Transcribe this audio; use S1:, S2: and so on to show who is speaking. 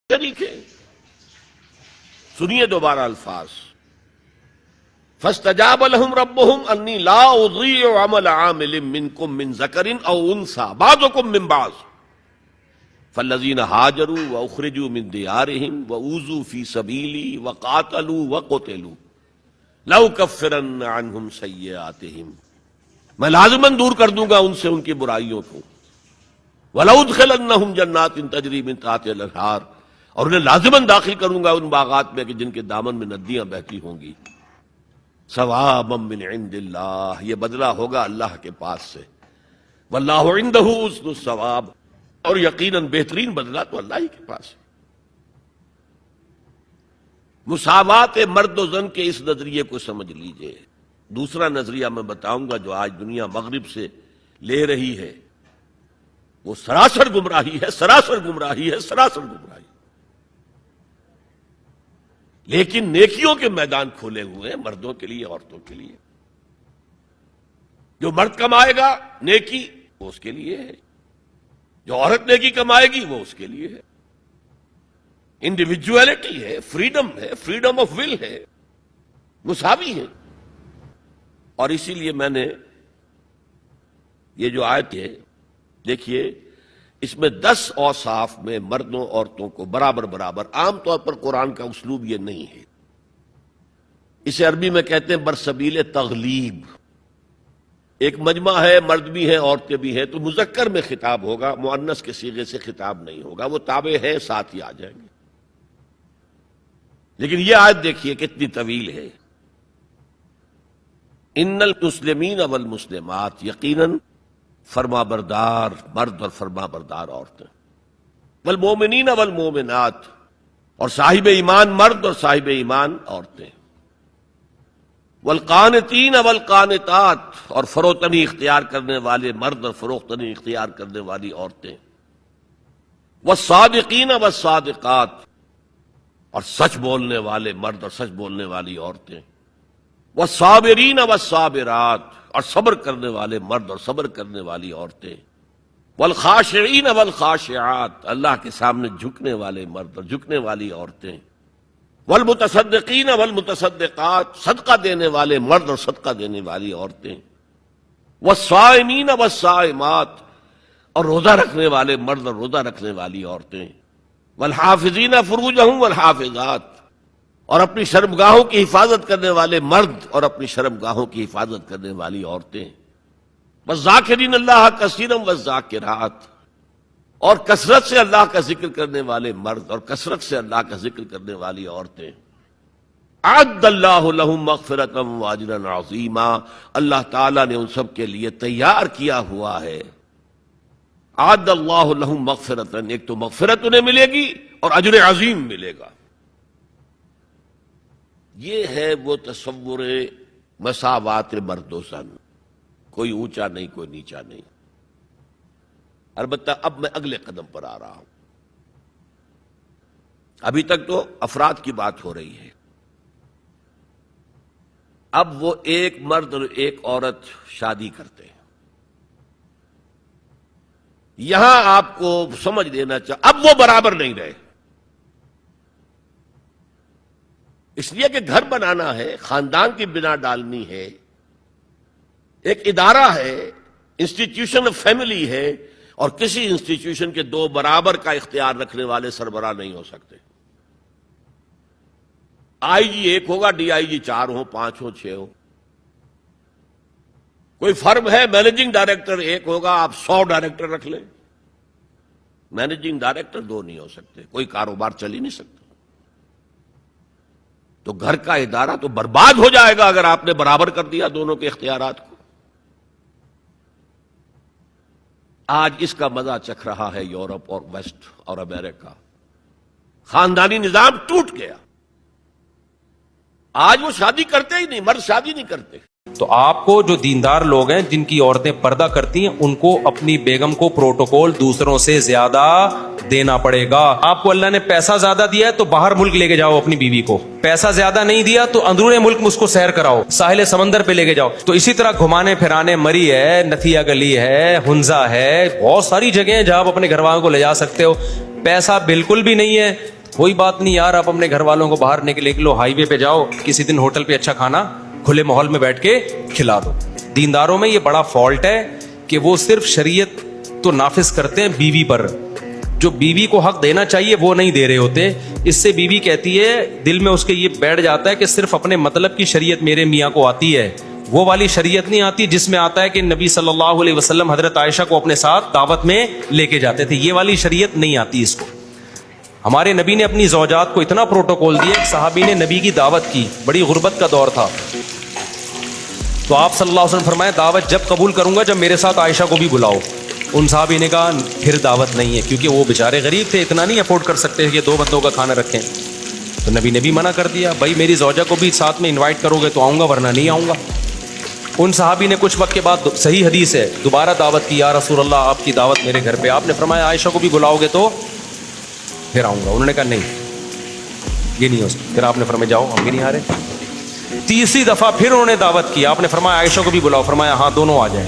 S1: طریقے سنیے دوبارہ الفاظ فاستجاب لهم ربهم انی لا اضیع عمل عامل منکم من ذکر او انثى بعضکم من بعض فالذین ہاجروا واخرجوا من دیارهم واوذوا فی سبیلی وقاتلوا وقتلوا لأکفرن عنهم سیئاتهم میں لازماً دور کر دوں گا ان سے ان کی برائیوں کو وَلَأُدْخِلَنَّهُمْ جَنَّاتٍ تَجْرِي مِن تَحْتِهَا الْأَنْهَارُ اور انہیں لازماً داخل کروں گا ان باغات میں کہ جن کے دامن میں ندیاں بہتی ہوں گی ثوابا من عند اللہ یہ بدلہ ہوگا اللہ کے پاس سے واللہ عنده حسن الثواب اور یقیناً بہترین بدلہ تو اللہ ہی کے پاس ہے۔ مساوات مرد و زن کے اس نظریے کو سمجھ لیجئے۔ دوسرا نظریہ میں بتاؤں گا جو آج دنیا مغرب سے لے رہی ہے، وہ سراسر گمراہی ہے، سراسر گمراہی ہے، سراسر گمراہی۔ لیکن نیکیوں کے میدان کھولے ہوئے ہیں مردوں کے لیے، عورتوں کے لیے۔ جو مرد کمائے گا نیکی وہ اس کے لیے ہے، جو عورت نیکی کمائے گی وہ اس کے لیے ہے۔ انڈیویجویلٹی ہے، فریڈم ہے، فریڈم آف ول ہے، مساوی ہے۔ اور اسی لیے میں نے یہ جو آیت ہے دیکھیے، اس میں 10 اوصاف میں مردوں عورتوں کو برابر برابر، عام طور پر قرآن کا اسلوب یہ نہیں ہے، اسے عربی میں کہتے ہیں برسبیل تغلیب۔ ایک مجمع ہے، مرد بھی ہیں عورتیں بھی ہیں، تو مذکر میں خطاب ہوگا، مؤنث کے صیغے سے خطاب نہیں ہوگا، وہ تابع ہیں ساتھ ہی آ جائیں گے۔ لیکن یہ آیت دیکھیے کتنی طویل ہے۔ ان المسلمین والمسلمات، یقیناً فرما بردار مرد اور فرما بردار عورتیں، والمومنین والمومنات، اور صاحب ایمان مرد اور صاحب ایمان عورتیں، والقانتین والقانتات، اور فروتنی اختیار کرنے والے مرد اور فروختنی اختیار کرنے والی عورتیں، والصادقین والصادقات، اور سچ بولنے والے مرد اور سچ بولنے والی عورتیں، والصابرین والصابرات، اور صبر کرنے والے مرد اور صبر کرنے والی عورتیں، والخاشعین والخاشعات، اللہ کے سامنے جھکنے والے مرد اور جھکنے والی عورتیں، والمتصدقین والمتصدقات، صدقہ دینے والے مرد اور صدقہ دینے والی عورتیں، والصائمین والصائمات، اور روزہ رکھنے والے مرد اور روزہ رکھنے والی عورتیں، والحافظین فروجہم والحافظات، اور اپنی شرمگاہوں کی حفاظت کرنے والے مرد اور اپنی شرمگاہوں کی حفاظت کرنے والی عورتیں، والذاکرین اللہ کثیرا والذاکرات، اور کثرت سے اللہ کا ذکر کرنے والے مرد اور کثرت سے اللہ کا ذکر کرنے والی عورتیں۔ اعد اللہ لہم مغفرۃ واجرا عظیما، اللہ تعالیٰ نے ان سب کے لیے تیار کیا ہوا ہے۔ اعد اللہ لہم مغفرۃ، ایک تو مغفرت انہیں ملے گی اور اجر عظیم ملے گا۔ یہ ہے وہ تصور مساوات مرد و زن، کوئی اونچا نہیں کوئی نیچا نہیں۔ البتہ اب میں اگلے قدم پر آ رہا ہوں۔ ابھی تک تو افراد کی بات ہو رہی ہے، اب وہ ایک مرد اور ایک عورت شادی کرتے ہیں۔ یہاں آپ کو سمجھ لینا چاہیے اب وہ برابر نہیں رہے، اس لیے کہ گھر بنانا ہے، خاندان کی بنا ڈالنی ہے، ایک ادارہ ہے، انسٹیٹیوشن آف فیملی ہے، اور کسی انسٹیٹیوشن کے دو برابر کا اختیار رکھنے والے سربراہ نہیں ہو سکتے۔ آئی جی ایک ہوگا، ڈی آئی جی 4 ہوں، 5 ہوں، 6 ہوں۔ کوئی فرم ہے، مینیجنگ ڈائریکٹر ایک ہوگا، آپ 100 ڈائریکٹر رکھ لیں، مینیجنگ ڈائریکٹر 2 نہیں ہو سکتے، کوئی کاروبار چل ہی نہیں سکتا۔ تو گھر کا ادارہ تو برباد ہو جائے گا اگر آپ نے برابر کر دیا دونوں کے اختیارات کو۔ آج اس کا مزہ چکھ رہا ہے یورپ اور ویسٹ اور امریکہ۔ خاندانی نظام ٹوٹ گیا، آج وہ شادی کرتے ہی نہیں، مرد شادی نہیں کرتے۔
S2: تو آپ کو جو دیندار لوگ ہیں جن کی عورتیں پردہ کرتی ہیں، ان کو اپنی بیگم کو پروٹوکول دوسروں سے زیادہ دینا پڑے گا۔ آپ کو اللہ نے پیسہ زیادہ دیا ہے تو باہر ملک لے کے جاؤ اپنی بیوی کو، پیسہ زیادہ نہیں دیا تو اندرون ملک اس کو سیر کراؤ، ساحل سمندر پہ لے کے جاؤ۔ تو اسی طرح گھمانے پھرانے، مری ہے، نتھیا گلی ہے، ہنزا ہے، بہت ساری جگہیں ہیں جہاں آپ اپنے گھر والوں کو لے جا سکتے ہو۔ پیسہ بالکل بھی نہیں ہے کوئی بات نہیں یار, آپ اپنے گھر والوں کو باہر نکلے ہائی وے پہ جاؤ, کسی دن ہوٹل پہ اچھا کھانا کھلے ماحول میں بیٹھ کے کھلا دو. دینداروں میں یہ بڑا فالٹ ہے کہ وہ صرف شریعت تو نافذ کرتے ہیں بیوی پر, جو بیوی کو حق دینا چاہیے وہ نہیں دے رہے ہوتے. اس سے بیوی کہتی ہے, دل میں اس کے یہ بیٹھ جاتا ہے کہ صرف اپنے مطلب کی شریعت میرے میاں کو آتی ہے, وہ والی شریعت نہیں آتی جس میں آتا ہے کہ نبی صلی اللہ علیہ وسلم حضرت عائشہ کو اپنے ساتھ دعوت میں لے کے جاتے تھے. یہ والی شریعت نہیں آتی اس کو. ہمارے نبی نے اپنی زوجات کو اتنا پروٹوکول دیا, ایک صحابی نے نبی کی دعوت کی, بڑی غربت کا دور تھا, تو آپ صلی اللہ علیہ وسلم فرمایا دعوت جب قبول کروں گا جب میرے ساتھ عائشہ کو بھی بلاؤ. ان صحابی نے کہا پھر دعوت نہیں ہے, کیونکہ وہ بیچارے غریب تھے, اتنا نہیں افورڈ کر سکتے کہ 2 بندوں کا کھانا رکھیں. تو نبی نے بھی منع کر دیا, بھائی میری زوجہ کو بھی ساتھ میں انوائٹ کرو گے تو آؤں گا ورنہ نہیں آؤں گا. ان صحابی نے کچھ وقت کے بعد, صحیح حدیث ہے, دوبارہ دعوت کی, یا رسول اللہ آپ کی دعوت میرے گھر پہ. آپ نے فرمایا عائشہ کو بھی بلاؤ گے تو پھر آؤں گا. انہوں نے کہا نہیں یہ نہیں ہو سکتا. پھر آپ نے فرمایا جاؤ, ہم بھی نہیں آ رہے. تیسری دفعہ پھر انہوں نے دعوت کی, آپ نے فرمایا عائشہ کو بھی بلاؤ, فرمایا ہاں دونوں آ جائیں.